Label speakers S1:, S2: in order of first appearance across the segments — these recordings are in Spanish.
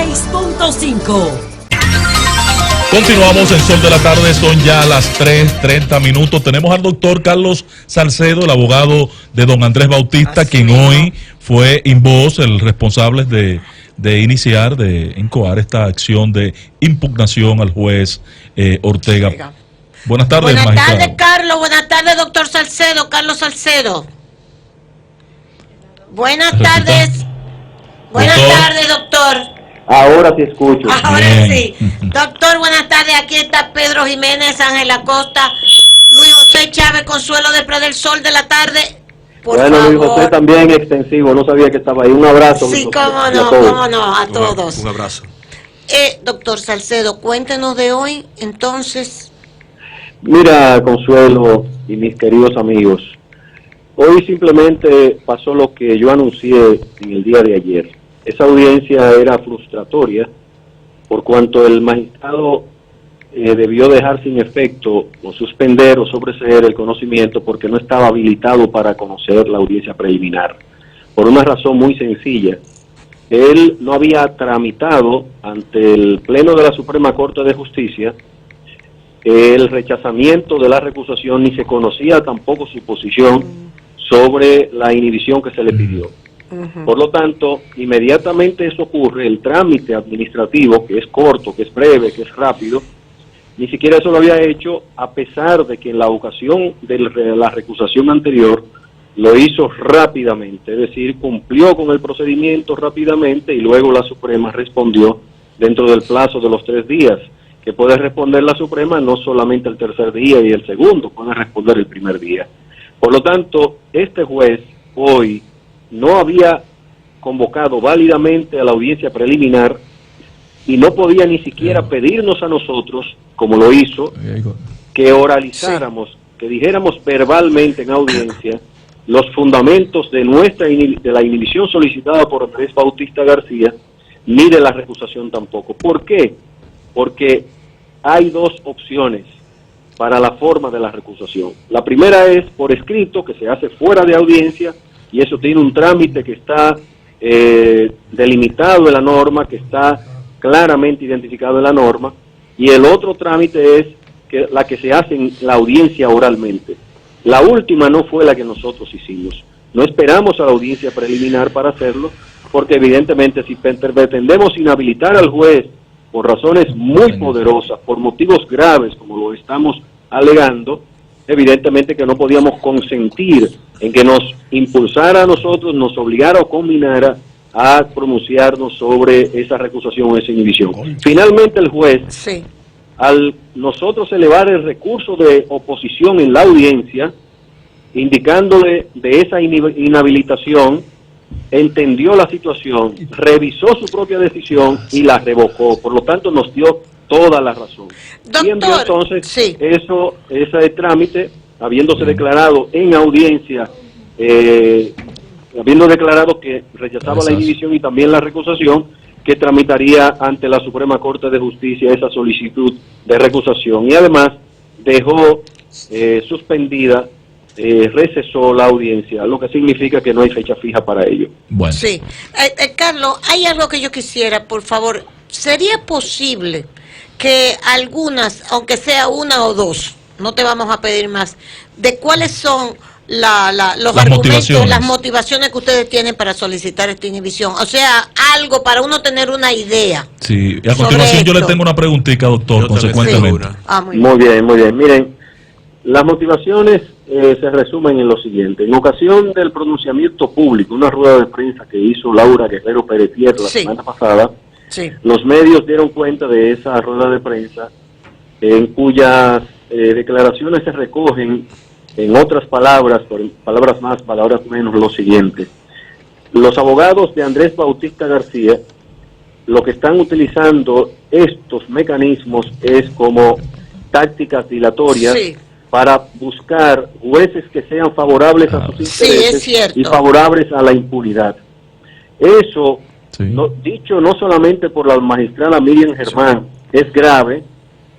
S1: 96.5.
S2: Continuamos en Sol de la Tarde, son ya las 3:30 minutos. Tenemos al doctor Carlos Salcedo, el abogado de don Andrés Bautista, quien hoy fue invoz, el responsable de incoar esta acción de impugnación al juez Ortega. Buenas tardes,
S3: Buenas
S2: magistrado.
S3: tardes, Carlos. Buenas tardes, doctor Salcedo, Carlos Salcedo. Buenas tardes. Buenas tardes, doctor.
S4: Ahora sí escucho.
S3: Ahora sí. Doctor, buenas tardes. Aquí está Pedro Jiménez, Ángel Acosta, Luis José Chávez, Consuelo de Playa del Sol de la Tarde. Por
S4: bueno,
S3: favor.
S4: Luis José también extensivo, no sabía que estaba ahí. Un abrazo.
S3: Sí,
S4: Luis
S3: cómo no, a todos.
S5: Un abrazo.
S3: Doctor Salcedo, cuéntenos de hoy, entonces.
S4: Mira, Consuelo y mis queridos amigos, hoy simplemente pasó lo que yo anuncié en el día de ayer. Esa audiencia era frustratoria por cuanto el magistrado debió dejar sin efecto o suspender o sobreseer el conocimiento porque no estaba habilitado para conocer la audiencia preliminar. Por una razón muy sencilla. Él no había tramitado ante el Pleno de la Suprema Corte de Justicia el rechazamiento de la recusación, ni se conocía tampoco su posición sobre la inhibición que se le pidió. Por lo tanto, inmediatamente eso ocurre, el trámite administrativo, que es corto, que es breve, que es rápido, ni siquiera eso lo había hecho, a pesar de que en la ocasión de la recusación anterior lo hizo rápidamente, es decir, cumplió con el procedimiento rápidamente y luego la Suprema respondió dentro del plazo de los 3 días, que puede responder la Suprema no solamente el tercer día y el segundo, puede responder el primer día. Por lo tanto, este juez hoy no había convocado válidamente a la audiencia preliminar y no podía ni siquiera pedirnos a nosotros, como lo hizo, que oralizáramos, que dijéramos verbalmente en audiencia los fundamentos de de la inhibición solicitada por Andrés Bautista García, ni de la recusación tampoco. ¿Por qué? Porque hay 2 opciones para la forma de la recusación. La primera es por escrito, que se hace fuera de audiencia, y eso tiene un trámite que está delimitado en la norma, que está claramente identificado en la norma, y el otro trámite es la que se hace en la audiencia oralmente. La última no fue la que nosotros hicimos. No esperamos a la audiencia preliminar para hacerlo, porque evidentemente si pretendemos inhabilitar al juez por razones muy poderosas, por motivos graves como lo estamos alegando, evidentemente que no podíamos consentir en que nos impulsara a nosotros, nos obligara o combinara a pronunciarnos sobre esa recusación o esa inhibición. Finalmente el juez, al nosotros elevar el recurso de oposición en la audiencia, indicándole de esa inhabilitación, entendió la situación, revisó su propia decisión y la revocó. Por lo tanto, nos dio toda la razón.
S3: Doctor,
S4: y envió entonces ese trámite, habiéndose declarado en audiencia, habiendo declarado que rechazaba la inhibición y también la recusación, que tramitaría ante la Suprema Corte de Justicia esa solicitud de recusación. Y además dejó suspendida, recesó la audiencia, lo que significa que no hay fecha fija para ello.
S2: Bueno.
S3: Sí. Carlos, hay algo que yo quisiera, por favor. ¿Sería posible que algunas, aunque sea 1 o 2, no te vamos a pedir más, de cuáles son los argumentos, las motivaciones que ustedes tienen para solicitar esta inhibición? O sea, algo para uno tener una idea.
S2: Sí, y a continuación yo le tengo una preguntita, doctor, consecuentemente.
S4: Muy bien, muy bien. Miren, las motivaciones se resumen en lo siguiente. En ocasión del pronunciamiento público, una rueda de prensa que hizo Laura Guerrero Pérez la semana pasada, los medios dieron cuenta de esa rueda de prensa en cuyas declaraciones se recogen, en otras palabras, palabras más, palabras menos, lo siguiente. Los abogados de Andrés Bautista García lo que están utilizando estos mecanismos es como tácticas dilatorias para buscar jueces que sean favorables a sus intereses y favorables a la impunidad. Eso, dicho no solamente por la magistrada Miriam Germán, es grave,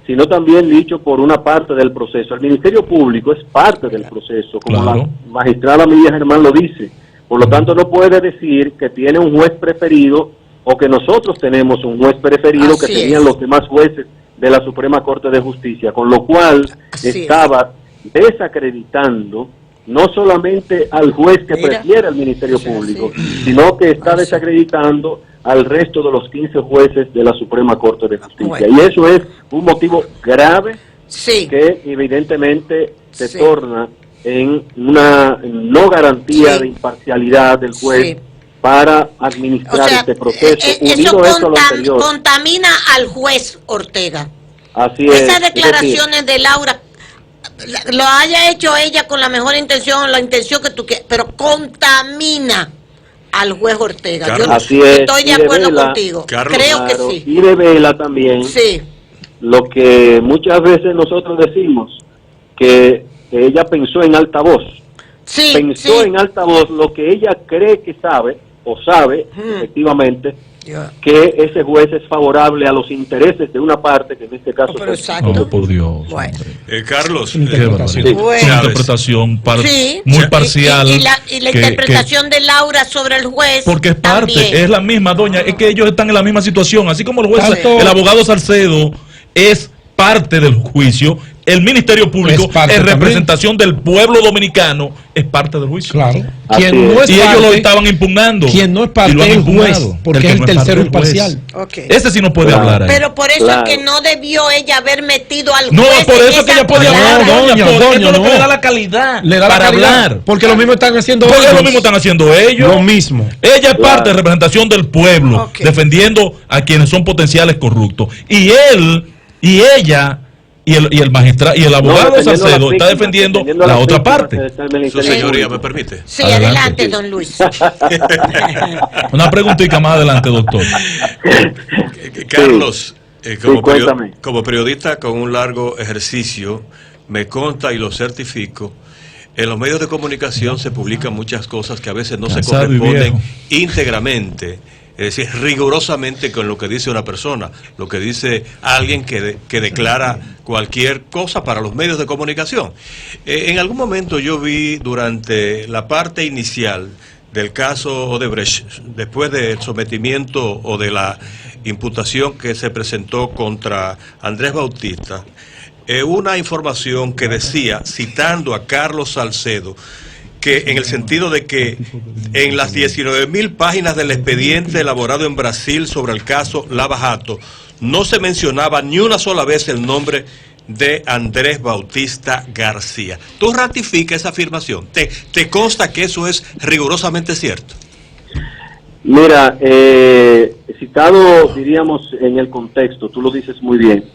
S4: sino también dicho por una parte del proceso. El Ministerio Público es parte del proceso, como la magistrada Miriam Germán lo dice. Por lo tanto, no puede decir que tiene un juez preferido o que nosotros tenemos un juez preferido
S3: Así
S4: que serían
S3: es.
S4: los demás jueces de la Suprema Corte de Justicia, con lo cual
S3: Así
S4: estaba desacreditando no solamente al juez que
S3: Mira.
S4: prefiere al Ministerio
S3: Sí,
S4: Público,
S3: sí.
S4: sino que está
S3: Así.
S4: desacreditando al resto de los 15 jueces de la Suprema Corte de Justicia.
S3: Bueno.
S4: Y eso es un motivo grave
S3: Sí.
S4: que evidentemente se
S3: Sí.
S4: torna en una no garantía
S3: Sí.
S4: de imparcialidad del juez
S3: Sí.
S4: para
S3: O
S4: administrar
S3: sea,
S4: este proceso,
S3: eso
S4: unido esto a lo anterior.
S3: contamina al juez Ortega.
S4: Así es.
S3: Esas
S4: Es decir,
S3: declaraciones de Laura, lo haya hecho ella con la mejor intención, la intención que tú quieras, pero contamina al juez Ortega.
S1: Carlos.
S3: Yo
S4: Así es,
S3: estoy de
S4: y
S3: acuerdo
S4: devela,
S3: contigo.
S1: Carlos,
S3: Creo que
S4: claro,
S3: sí.
S4: y revela también
S3: Sí,
S4: lo que muchas veces nosotros decimos, que ella pensó en alta voz.
S3: sí,
S4: Pensó
S3: sí.
S4: en alta voz lo que ella cree que sabe, o sabe, efectivamente, que ese juez es favorable a los intereses de una parte, que en este caso...
S3: Pero
S4: es-
S3: exacto.
S2: No, por Dios.
S3: Bueno.
S2: hombre.
S1: Carlos,
S2: Qué barbaridad.
S4: Sí.
S3: Bueno.
S2: Es una interpretación
S3: Sí.
S2: muy
S3: Y-
S2: parcial.
S3: Y la
S2: que-
S3: interpretación de Laura sobre el juez.
S2: porque es parte,
S3: también.
S2: es la misma, doña, es que ellos están en la misma situación, así como el juez,
S5: Tanto-
S2: el abogado Salcedo es parte del juicio, el Ministerio Público
S5: Es parte
S2: en
S5: también.
S2: representación del pueblo dominicano es parte del juicio.
S5: Claro.
S4: Así
S5: Quien
S4: es.
S5: no es
S2: Y ellos lo
S5: parte,
S2: estaban impugnando.
S5: quien no es
S2: Y
S5: parte
S2: lo han
S5: es el juez,
S2: impugnado.
S5: porque
S2: que
S5: es el
S2: no parte
S5: tercero
S2: es el juez.
S5: imparcial.
S3: Ok.
S2: Ese sí no puede
S4: Claro.
S2: hablar ahí.
S3: Pero por eso
S4: Claro.
S3: es que no debió ella haber metido al
S2: No,
S3: juez
S2: por
S3: en
S2: eso que
S3: esa
S2: ella puede
S3: colada.
S2: hablar,
S5: No,
S2: doña,
S5: doña,
S2: porque
S5: doña,
S2: eso es lo que
S5: no.
S2: le da la calidad
S5: Le da la
S2: para
S5: calidad,
S2: hablar.
S5: porque lo mismo están haciendo
S2: Porque
S5: ellos.
S2: lo mismo están haciendo ellos.
S5: Lo mismo.
S2: Ella es
S4: Claro.
S2: parte de representación del pueblo,
S3: Ok.
S2: defendiendo a quienes son potenciales corruptos. Y él, y ella, y el magistrado, y el abogado
S4: defendiendo a las
S2: Salcedo está
S4: víctimas,
S2: defendiendo
S4: defendiendo a
S2: la
S4: las
S2: otra
S4: víctimas
S2: parte.
S4: que está el
S1: su
S4: Ministerio
S1: señoría
S4: Público.
S1: me permite.
S3: Sí,
S2: Adelante.
S3: adelante, don Luis.
S2: Una preguntita más adelante, doctor.
S1: Carlos,
S4: Sí, cuéntame.
S1: como periodista con un largo ejercicio, me consta y lo certifico, en los medios de comunicación se publican muchas cosas que a veces no
S2: Cansado
S1: se
S2: y
S1: corresponden
S2: viejo.
S1: íntegramente, es decir, rigurosamente con lo que dice una persona, lo que dice alguien que declara cualquier cosa para los medios de comunicación. En algún momento yo vi durante la parte inicial del caso Odebrecht, después del sometimiento o de la imputación que se presentó contra Andrés Bautista, una información que decía, citando a Carlos Salcedo, que en el sentido de que en las 19.000 páginas del expediente elaborado en Brasil sobre el caso Lava Jato, no se mencionaba ni una sola vez el nombre de Andrés Bautista García. ¿Tú ratificas esa afirmación? ¿Te consta que eso es rigurosamente cierto?
S4: Mira, citado, diríamos, en el contexto, tú lo dices muy bien.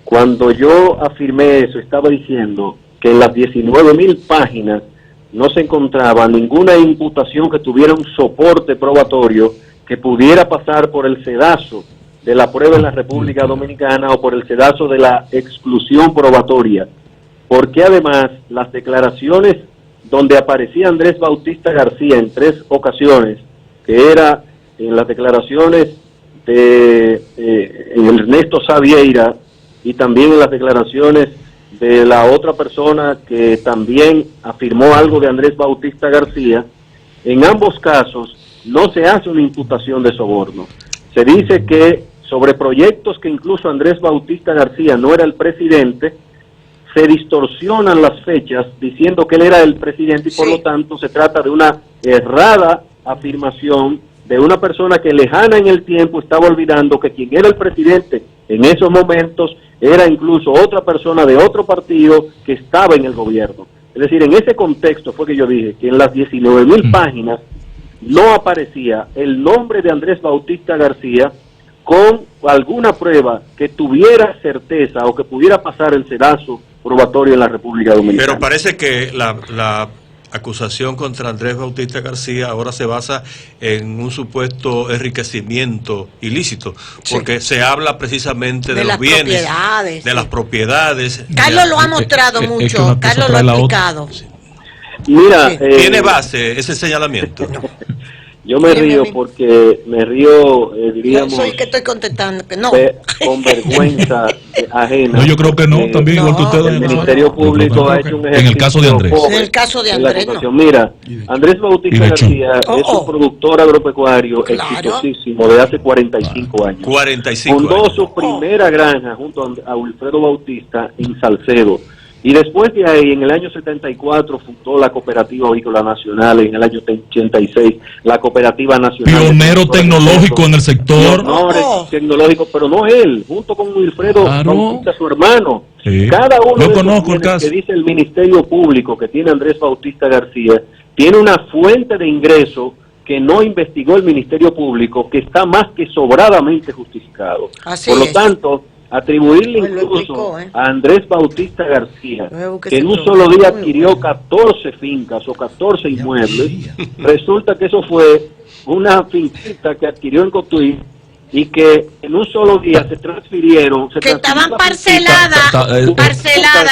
S4: Cuando yo afirmé eso, estaba diciendo que en las 19.000 páginas no se encontraba ninguna imputación que tuviera un soporte probatorio que pudiera pasar por el sedazo de la prueba en la República Dominicana o por el sedazo de la exclusión probatoria. Porque además las declaraciones donde aparecía Andrés Bautista García en 3 ocasiones, que era en las declaraciones de Ernesto Savieira y también en las declaraciones de la otra persona que también afirmó algo de Andrés Bautista García, en ambos casos no se hace una imputación de soborno. Se dice que sobre proyectos que incluso Andrés Bautista García no era el presidente, se distorsionan las fechas diciendo que él era el presidente y por
S3: Sí.
S4: lo tanto se trata de una errada afirmación de una persona que lejana en el tiempo estaba olvidando que quien era el presidente en esos momentos era incluso otra persona de otro partido que estaba en el gobierno. Es decir, en ese contexto fue que yo dije que en las 19.000 páginas no aparecía el nombre de Andrés Bautista García con alguna prueba que tuviera certeza o que pudiera pasar el sedazo probatorio en la República Dominicana.
S1: Pero parece que la acusación contra Andrés Bautista García ahora se basa en un supuesto enriquecimiento ilícito, porque se habla precisamente de
S3: De
S1: los
S3: las
S1: bienes,
S3: propiedades,
S1: de
S3: sí.
S1: las propiedades.
S3: Carlos lo ha mostrado
S2: es que
S3: mucho,
S2: una cosa
S3: Carlos lo ha
S2: trae la otra.
S3: explicado.
S4: Mira,
S3: Sí.
S1: ¿Tiene base ese señalamiento?
S4: Yo me
S3: Dime,
S4: río
S3: dime.
S4: porque me río, diríamos,
S3: Soy que estoy contestando que no.
S4: con vergüenza ajena.
S2: No, yo creo que no, también igual que
S3: no,
S2: ustedes.
S4: El
S2: doña
S4: Ministerio
S2: Consuelo.
S4: Público
S2: Yo creo
S4: ha
S2: que
S4: hecho un
S2: no.
S4: ejercicio
S2: En el caso de Andrés.
S4: pobre
S3: En el caso de
S4: en la
S3: Andrés, no.
S4: acusación. Mira, Andrés Bautista
S2: Y Lechón.
S4: García es
S3: Oh.
S4: un productor agropecuario
S3: Claro.
S4: exitosísimo de hace 45 años.
S1: 45
S4: Fundó
S1: años.
S4: su primera granja junto a Wilfredo Bautista en Salcedo. Y después de ahí, en el año 74, fundó la Cooperativa Avícola Nacional, en el año 86, la Cooperativa Nacional.
S2: Pionero tecnológico en el sector.
S4: Pionero tecnológico, pero no él, junto con Wilfredo
S2: Claro.
S4: Bautista, su hermano.
S2: Sí.
S4: Cada uno
S2: Yo
S4: de
S2: conozco
S4: esos
S2: el
S4: bienes
S2: caso.
S4: que dice el Ministerio Público que tiene Andrés Bautista García, tiene una fuente de ingreso que no investigó el Ministerio Público, que está más que sobradamente justificado.
S3: Así
S4: Por lo
S3: es.
S4: tanto, atribuirle
S3: Pues lo
S4: incluso
S3: explicó,
S4: a Andrés Bautista García,
S3: Luego que
S4: que
S3: se
S4: en un
S3: probó.
S4: solo día
S3: Muy
S4: adquirió
S3: bueno.
S4: 14 fincas o 14 inmuebles, resulta que eso fue una finquita que adquirió en Cotuí y que en un solo día se transfirieron.
S3: Que estaban parceladas,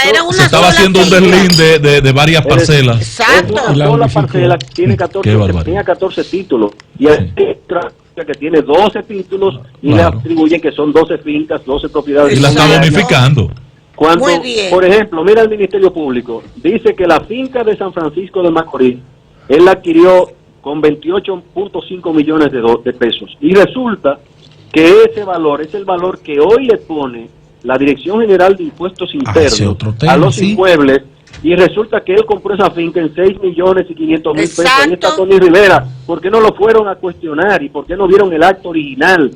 S3: era una
S2: Se estaba
S3: sola
S2: haciendo un
S3: finca.
S2: desliz de varias parcelas.
S3: Exacto.
S4: Es una sola parcela que tiene 14,
S2: Qué barbaridad.
S4: tenía 14 títulos. Y hay otra que tiene 12 títulos y
S2: Claro.
S4: le atribuyen que son 12 fincas, 12 propiedades.
S2: Y la está
S3: Exacto.
S2: bonificando.
S4: Cuando,
S3: Muy bien.
S4: por ejemplo, mira el Ministerio Público, dice que la finca de San Francisco de Macorís, él la adquirió con 28.5 millones de pesos. Y resulta que ese valor es el valor que hoy le pone la Dirección General de Impuestos Internos
S5: otro tema,
S4: a los
S5: sí.
S4: inmuebles, y resulta que él compró esa finca en 6.500.000 pesos. Ahí está
S3: Exacto.
S4: Tony Rivera. ¿Por qué no lo fueron a cuestionar y por qué no vieron el acto original?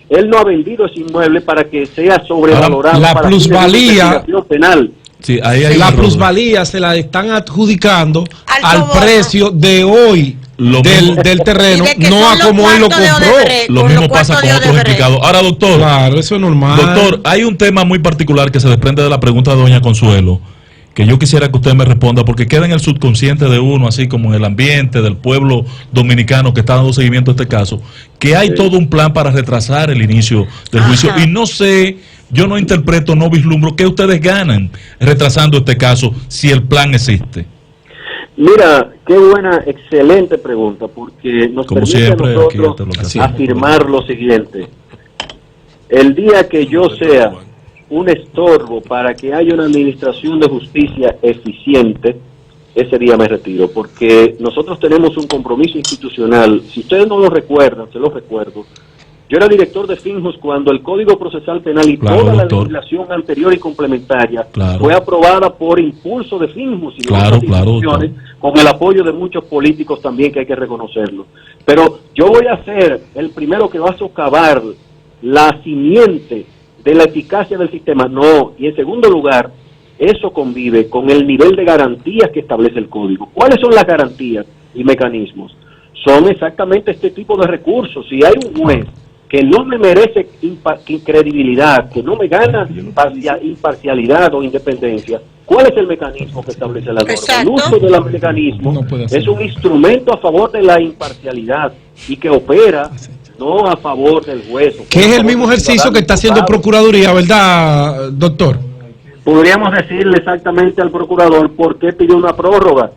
S4: Él no ha vendido ese inmueble para que sea sobrevalorado.
S5: Ahora, la
S4: para fines de
S5: plusvalía-
S4: investigación penal.
S2: Sí, ahí hay
S5: La
S2: un error.
S5: plusvalía se la están adjudicando al
S3: Alto bono.
S5: precio de hoy
S2: Lo
S5: del,
S2: mismo-
S5: del terreno,
S3: Y de que
S5: no
S3: son
S5: a
S3: los
S5: como él lo
S3: cuartos de
S5: compró.
S3: Odebrecht.
S2: Lo
S3: Con
S2: mismo
S3: los
S2: pasa
S3: cuartos
S2: con
S3: de
S2: otros
S3: Odebrecht.
S2: implicados. Ahora, doctor,
S5: Claro, eso es normal.
S2: doctor, hay un tema muy particular que se desprende de la pregunta de doña Consuelo, que yo quisiera que usted me responda, porque queda en el subconsciente de uno, así como en el ambiente del pueblo dominicano que está dando seguimiento a este caso, que hay todo un plan para retrasar el inicio del juicio.
S3: Ajá.
S2: Y no sé, yo no interpreto, no vislumbro qué ustedes ganan retrasando este caso si el plan existe.
S4: Mira, qué buena, excelente pregunta, porque nos
S2: Como
S4: permite
S2: siempre,
S4: a
S2: aquí
S4: nosotros
S2: esto es lo que hacemos.
S4: afirmar lo siguiente. El día que yo sea un estorbo para que haya una administración de justicia eficiente, ese día me retiro, porque nosotros tenemos un compromiso institucional. Si ustedes no lo recuerdan, se los recuerdo. Yo era director de Finjus cuando el Código Procesal Penal y
S2: Claro,
S4: toda la
S2: doctor.
S4: legislación anterior y complementaria
S2: Claro.
S4: fue aprobada por impulso de Finjus y de
S2: Claro,
S4: otras
S2: claro,
S4: instituciones,
S2: doctor.
S4: con el apoyo de muchos políticos también, que hay que reconocerlo. Pero yo voy a ser el primero que va a socavar la simiente de la eficacia del sistema. No. Y en segundo lugar, eso convive con el nivel de garantías que establece el código. ¿Cuáles son las garantías y mecanismos? Son exactamente este tipo de recursos. Si hay un juez que no me merece credibilidad, que no me gana imparcialidad o independencia, ¿cuál es el mecanismo que establece la norma?
S3: Exacto.
S4: El uso del mecanismo
S5: No puede hacer.
S4: es un instrumento a favor de la imparcialidad y que opera no a favor del juez.
S5: Que es el mismo ejercicio que está haciendo Procuraduría, ¿verdad, doctor?
S4: Podríamos decirle exactamente al procurador por qué pidió una prórroga.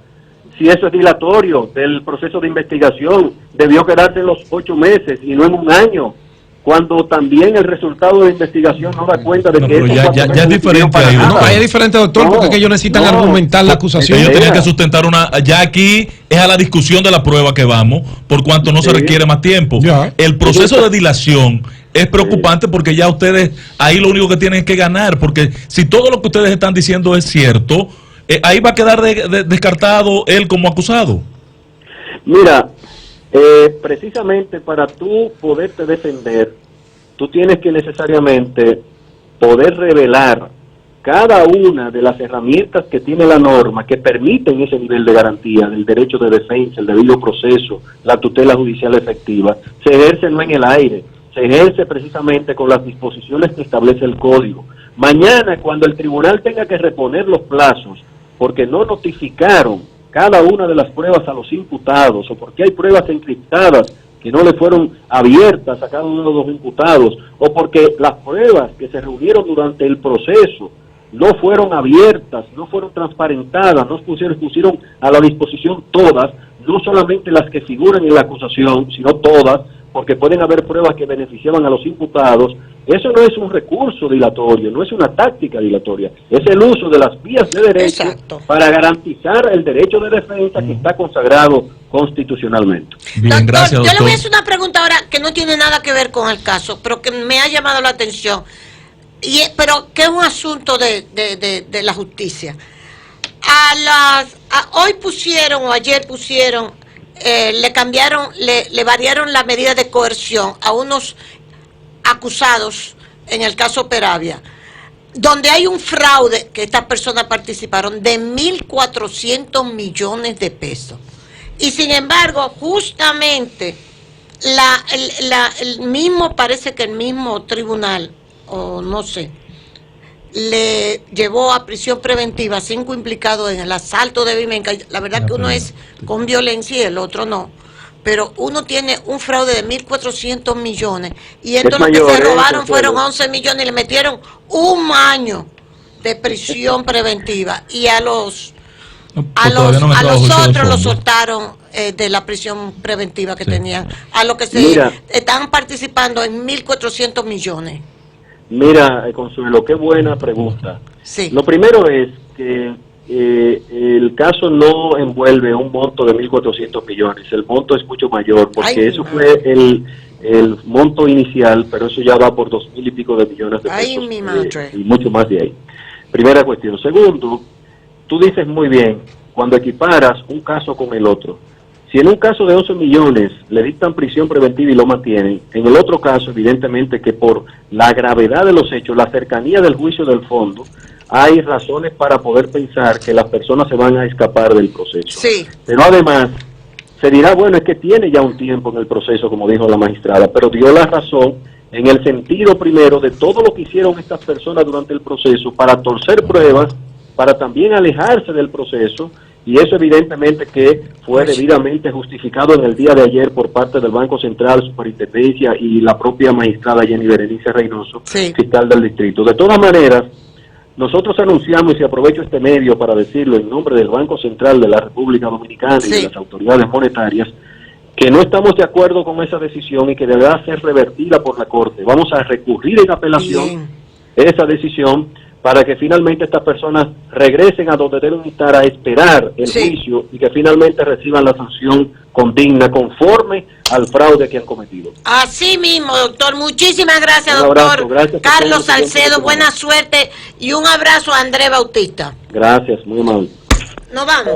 S4: Si eso es dilatorio del proceso de investigación, debió quedarse en los 8 meses y no en un año, cuando también el resultado de investigación no da cuenta de
S2: No,
S4: que
S2: pero
S4: esos
S2: ya-
S4: 4
S2: ya- ya
S4: meses
S2: es
S4: no sirvieron
S2: diferente
S4: para
S2: ahí,
S4: nada.
S5: No, ahí es diferente, doctor, porque es que ellos necesitan argumentar la acusación.
S2: Ellos tenían
S4: Mira.
S2: que sustentar una, ya aquí es a la discusión de la prueba que vamos, por cuanto no se
S4: Sí.
S2: requiere más tiempo.
S5: Ya.
S2: El proceso de dilación es preocupante porque ya ustedes ahí lo único que tienen es que ganar, porque si todo lo que ustedes están diciendo es cierto, ahí va a quedar descartado él como acusado.
S4: Mira, precisamente para tú poderte defender, tú tienes que necesariamente poder revelar cada una de las herramientas que tiene la norma que permiten ese nivel de garantía del derecho de defensa, el debido proceso, la tutela judicial efectiva. Se ejerce no en el aire, se ejerce precisamente con las disposiciones que establece el código. Mañana, cuando el tribunal tenga que reponer los plazos porque no notificaron cada una de las pruebas a los imputados o porque hay pruebas encriptadas que no le fueron abiertas a cada uno de los imputados o porque las pruebas que se reunieron durante el proceso no fueron abiertas, no fueron transparentadas, no pusieron a la disposición todas, no solamente las que figuran en la acusación, sino todas, porque pueden haber pruebas que beneficiaban a los imputados. Eso no es un recurso dilatorio, no es una táctica dilatoria, es el uso de las vías de derecho.
S3: Exacto.
S4: Para garantizar el derecho de defensa que está consagrado constitucionalmente.
S2: Bien,
S3: Doctor,
S2: gracias,
S3: yo le
S2: doctor.
S3: voy a hacer una pregunta ahora que no tiene nada que ver con el caso, pero que me ha llamado la atención, pero que es un asunto de la justicia. Hoy pusieron, o ayer pusieron, le variaron la medida de coerción a unos acusados en el caso Peravia, donde hay un fraude que estas personas participaron de 1.400 millones de pesos. Y sin embargo, justamente parece que el mismo tribunal, o no sé, le llevó a prisión preventiva a 5 implicados en el asalto de Vimenca. La verdad que uno es con violencia y el otro no. Pero uno tiene un fraude de 1.400 millones y estos lo que se robaron fueron 11 millones y le metieron 1 año de prisión preventiva. Y a los otros los soltaron de la prisión preventiva que tenían. A los que estaban participando en 1.400 millones.
S4: Mira, Consuelo, qué buena pregunta.
S3: Sí.
S4: Lo primero es que el caso no envuelve un monto de 1.400 millones, el monto es mucho mayor, porque eso fue el monto inicial, pero eso ya va por 2.000 y pico de millones de pesos, y mucho más de ahí. Primera cuestión. Segundo, tú dices muy bien, cuando equiparas un caso con el otro, si en un caso de 11 millones le dictan prisión preventiva y lo mantienen, en el otro caso, evidentemente que por la gravedad de los hechos, la cercanía del juicio del fondo, hay razones para poder pensar que las personas se van a escapar del proceso.
S3: Sí.
S4: Pero además, se dirá, bueno, es que tiene ya un tiempo en el proceso, como dijo la magistrada, pero dio la razón en el sentido primero de todo lo que hicieron estas personas durante el proceso para torcer pruebas, para también alejarse del proceso, y eso evidentemente que fue debidamente justificado en el día de ayer por parte del Banco Central, Superintendencia y la propia magistrada Jenny Berenice Reynoso, fiscal del distrito. De todas maneras, nosotros anunciamos, y aprovecho este medio para decirlo en nombre del Banco Central de la República Dominicana y de las autoridades monetarias, que no estamos de acuerdo con esa decisión y que deberá ser revertida por la Corte. Vamos a recurrir en apelación esa decisión para que finalmente estas personas regresen a donde deben estar a esperar el juicio y que finalmente reciban la sanción condigna conforme al fraude que han cometido.
S3: Así mismo, doctor. Muchísimas gracias, doctor.
S4: Gracias
S3: Carlos Salcedo, buena suerte y un abrazo a Andrés Bautista.
S4: Gracias, muy amable.
S3: Nos vamos.